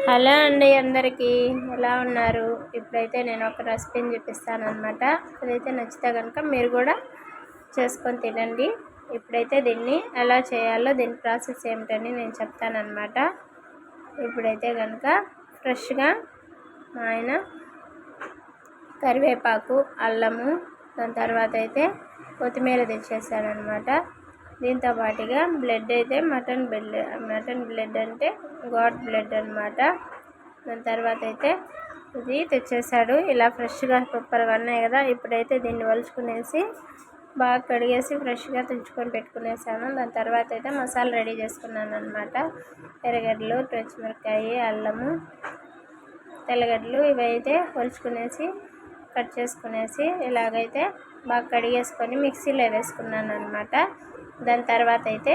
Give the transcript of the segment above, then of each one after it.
Hello అండి, అందరికీ ఎలా ఉన్నారు? ఇప్పుడైతే నేను ఒక రెసిపీని చూపిస్తాను అనమాట. అదైతే నచ్చితే కనుక మీరు కూడా చేసుకొని తినండి. ఇప్పుడైతే దీన్ని ఎలా చేయాలో, దీని ప్రాసెస్ ఏమిటని నేను చెప్తానమాట. ఇప్పుడైతే కనుక ఫ్రెష్గా మా ఆయన కరివేపాకు, అల్లము, దాని తర్వాత అయితే కొత్తిమీర తెచ్చేసానమాట. దీంతో పాటుగా బ్లడ్ అయితే మటన్ బ్లడ్ అంటే గాడ్ బ్లడ్ అనమాట. దాని తర్వాత అయితే ఇది తెచ్చేసాడు. ఇలా ఫ్రెష్గా సూపర్గా ఉన్నాయి కదా. ఇప్పుడైతే దీన్ని వలుచుకునేసి బాగా కడిగేసి ఫ్రెష్గా తుంచుకొని పెట్టుకునేసాను. దాని తర్వాత అయితే మసాలా రెడీ చేసుకున్నాను అనమాట. ఎర్రగడ్డలు, పచ్చిమిరపకాయ, అల్లము, తెల్లగడ్డలు ఇవైతే వలుచుకునేసి కట్ చేసుకునేసి ఇలాగైతే బాగా కడిగేసుకొని మిక్సీలో వేసుకున్నాను అనమాట. దాని తర్వాత అయితే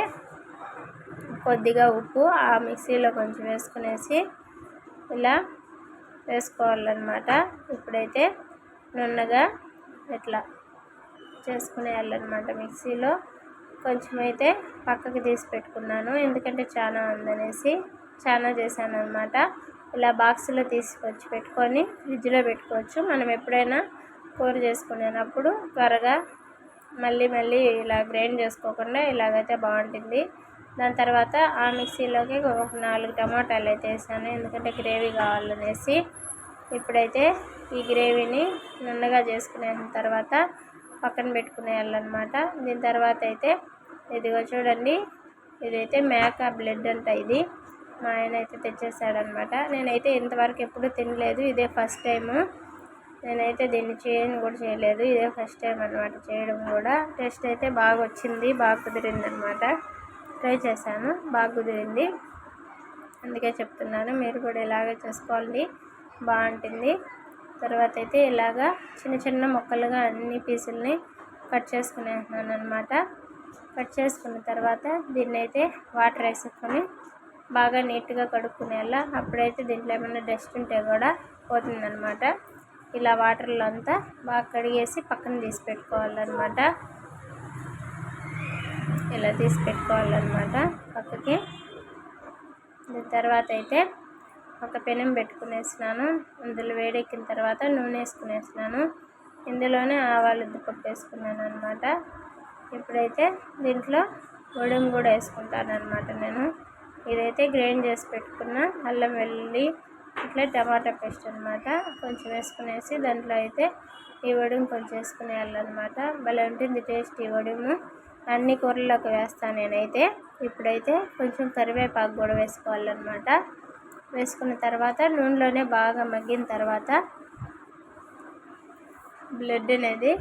కొద్దిగా ఉప్పు ఆ మిక్సీలో కొంచెం వేసుకునేసి ఇలా వేసుకోవాలన్నమాట. ఇప్పుడైతే నున్నగా ఇట్లా చేసుకునేయాలన్నమాట. మిక్సీలో కొంచెం అయితే పక్కకి తీసి పెట్టుకున్నాను, ఎందుకంటే చాలా ఉందనేసి చాలా చేశాను అనమాట. ఇలా బాక్స్లో తీసుకొచ్చి పెట్టుకొని ఫ్రిడ్జ్లో పెట్టుకోవచ్చు. మనం ఎప్పుడైనా కూర చేసుకునేటప్పుడు త్వరగా మళ్ళీ ఇలా గ్రైండ్ చేసుకోకుండా ఇలాగైతే బాగుంటుంది. దాని తర్వాత ఆ మిక్సీలోకి ఒక 4 టమాటాలు అయితే వేసాను, ఎందుకంటే గ్రేవీ కావాలనేసి. ఇప్పుడైతే ఈ గ్రేవీని నున్నగా చేసుకునే తర్వాత పక్కన పెట్టుకునేయాలన్నమాట. దీని తర్వాత అయితే ఇదిగో చూడండి, ఇదైతే మేక బ్లడ్ అంట. ఇది మా ఆయన అయితే తెచ్చేసాడనమాట. నేనైతే ఇంతవరకు ఎప్పుడు తినలేదు, ఇదే ఫస్ట్ టైము. నేనైతే దీన్ని చేయలేదు, ఇదే ఫస్ట్ టైం అనమాట చేయడం కూడా. టేస్ట్ అయితే బాగా వచ్చింది, బాగా కుదిరింది అనమాట. ట్రై చేశాను, బాగా కుదిరింది, అందుకే చెప్తున్నాను. మీరు కూడా ఇలాగే చేసుకోండి, బాగుంటుంది. తర్వాత అయితే ఇలాగా చిన్న ముక్కలుగా అన్ని పీసుల్ని కట్ చేసుకునేస్తున్నాను అనమాట. కట్ చేసుకున్న తర్వాత దీన్ని అయితే వాటర్ వేసుకొని బాగా నీట్గా కడుక్కునేలా. అప్పుడైతే దీంట్లో ఏమైనా డస్ట్ ఉంటే కూడా పోతుందన్నమాట. ఇలా వాటర్లో అంతా బాగా కడిగేసి పక్కన తీసి పెట్టుకోవాలన్నమాట. ఇలా తీసి పెట్టుకోవాలన్నమాట పక్కకి. దీని తర్వాత అయితే ఒక పెనం పెట్టుకునేసినాను. అందులో వేడెక్కిన తర్వాత నూనె వేసుకునేసినాను. ఇందులోనే ఆవాలు ఉద్దిపప్పు వేసుకున్నాను అనమాట. ఇప్పుడైతే దీంట్లో వడిం కూడా వేసుకుంటాను అనమాట నేను. ఇదైతే గ్రైండ్ చేసి పెట్టుకున్న అల్లం వెల్లుల్లి ఇట్లా టమాటా పేస్ట్ అనమాట కొంచెం వేసుకునేసి దాంట్లో అయితే ఈ వడిం కొంచెం వేసుకునేయాలన్నమాట. భలే ఉంటుంది టేస్ట్ ఈ వడిము. అన్ని కూరల్లోకి వేస్తాను నేనైతే. ఇప్పుడైతే కొంచెం కరివేపాకు కూడా వేసుకోవాలన్నమాట. వేసుకున్న తర్వాత నూనెలోనే బాగా మగ్గిన తర్వాత బ్లడ్ అనేది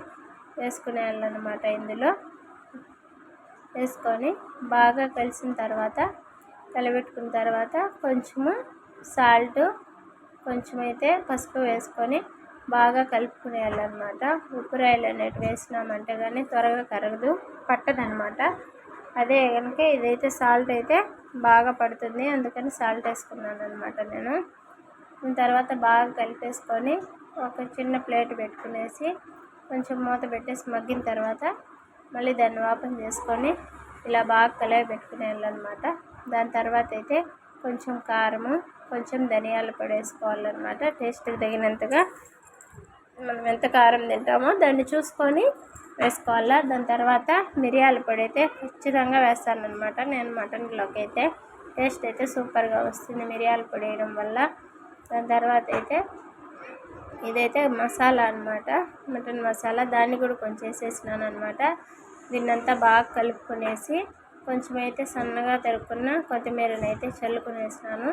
వేసుకునేయాలన్నమాట. ఇందులో వేసుకొని బాగా కలిసిన తర్వాత కలబెట్టుకున్న తర్వాత కొంచెము సాల్ట్, కొంచెం అయితే పసుపు వేసుకొని బాగా కలుపుకునేయాలన్నమాట. ఉప్పురాయలు అనేవి వేసినామంటే కానీ త్వరగా కరగదు, పట్టదనమాట. అదే కనుక ఇదైతే సాల్ట్ అయితే బాగా పడుతుంది, అందుకని సాల్ట్ వేసుకున్నాను అనమాట నేను. దీని తర్వాత బాగా కలిపేసుకొని ఒక చిన్న ప్లేట్ పెట్టుకునేసి కొంచెం మూత పెట్టేసి మగ్గిన తర్వాత మళ్ళీ దాన్ని ఓపెన్ చేసుకొని ఇలా బాగా కలిపి పెట్టుకునేయాలన్నమాట. దాని తర్వాత అయితే కొంచెం కారము, కొంచెం ధనియాల పొడి వేసుకోవాలన్నమాట. టేస్ట్కి తగినంతగా మనం ఎంత కారం తింటామో దాన్ని చూసుకొని వేసుకోవాలా. దాని తర్వాత మిరియాల పొడి అయితే ఖచ్చితంగా వేస్తానన్నమాట నేను మటన్లోకి. అయితే టేస్ట్ అయితే సూపర్గా వస్తుంది మిరియాల పొడి వేయడం వల్ల. దాని తర్వాత అయితే ఇదైతే మసాలా అనమాట, మటన్ మసాలా, దాన్ని కూడా కొంచెం వేసేసినాను అనమాట. దీన్నంతా బాగా కలుపుకునేసి కొంచెం అయితే సన్నగా తరుక్కున్న కొత్తిమీరని అయితే చల్లుకునేసినాను.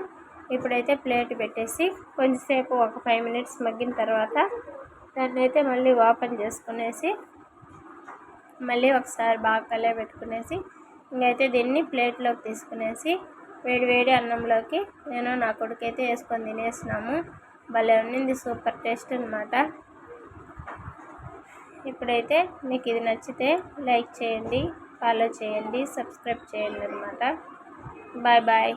ఇప్పుడైతే ప్లేట్ పెట్టేసి కొంచెంసేపు ఒక 5 మినిట్స్ మగ్గిన తర్వాత దాన్ని అయితే మళ్ళీ ఓపెన్ చేసుకునేసి మళ్ళీ ఒకసారి బాగా కలయబెట్టుకునేసి ఇంకైతే దీన్ని ప్లేట్లోకి తీసుకునేసి వేడి అన్నంలోకి నేను నా కొడుకైతే వేసుకొని తినేసినాము. భలే ఉన్నింది, సూపర్ టేస్ట్ అనమాట. ఇప్పుడైతే మీకు ఇది నచ్చితే లైక్ చేయండి, ఫాలో చేయండి, సబ్స్క్రైబ్ చేయండి అనమాట. బాయ్.